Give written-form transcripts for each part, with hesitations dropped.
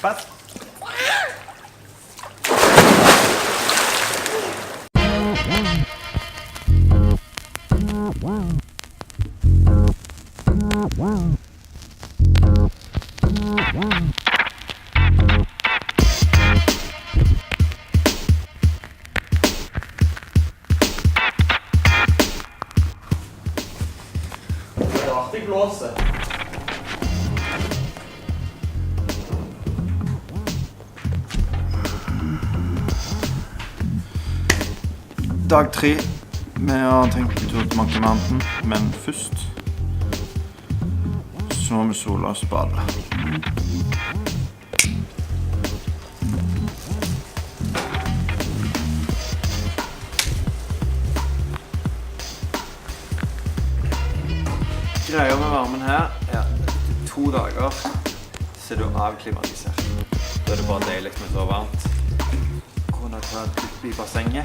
Pass. Rart det blåser. Dag 3. Vi har tenkt en tur til Monkey Mountain, men først så må vi sole oss og bade. Greia med varmen her er at etter 2 dager så er du avklimatisert. Da er det bare deilig med så varmt. Gå ned og ta en dypp i bassenget.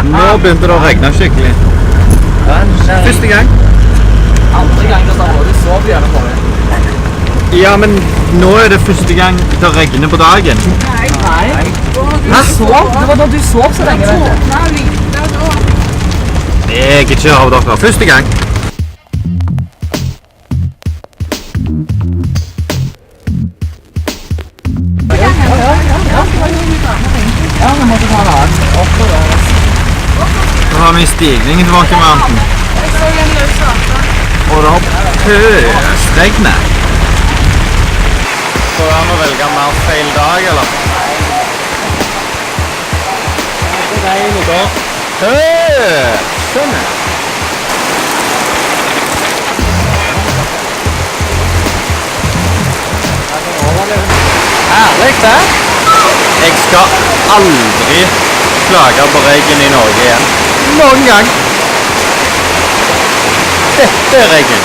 Nå begynte det å regne skikkelig. Første gang. Andre gang da var det så gjerne på det. Ja, men nå er det første gang det regner på dagen. Nei. Du sov. Det var da du sov så lenge, vet du. Jeg ikke av dere. Første gang. Ja, vi måtte ta en annen oppe da. Så har vi stigningen til Monkey Mountain. Og det har pøsregnet. Så det å velge mer feil dag, eller? Det er noe da. Skjønner. Herlig, det. Jeg skal aldri klage på regn i Norge igjen. Noen gang. Dette er regn.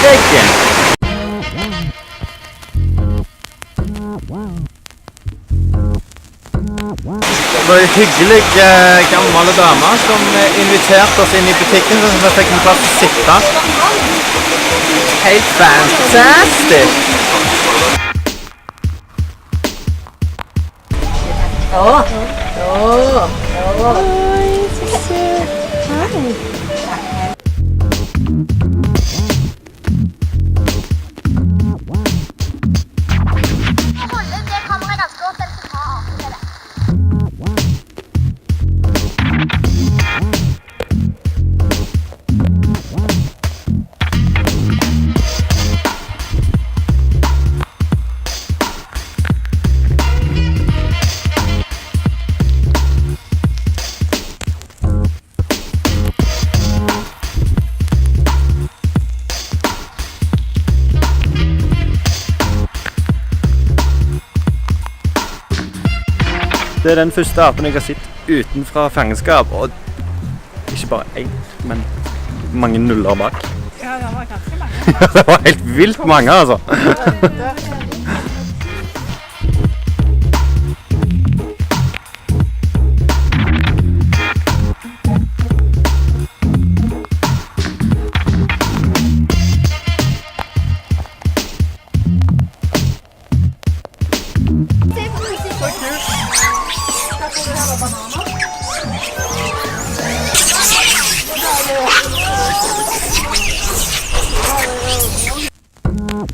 Regn. Det var en hyggelig gammel dame som inviterte oss inn i butikken, så vi fikk en plass å sitte. Helt fantastisk! Oi, så søt. Hei. Holde det kameraet ganske godt, den skal ta av til det. Det er den første apen jeg har sett utenfra fangenskap, og ikke bare én, men mange nuller bak. Ja, det var ganske mange. Det var helt vilt mange, altså.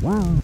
Wow.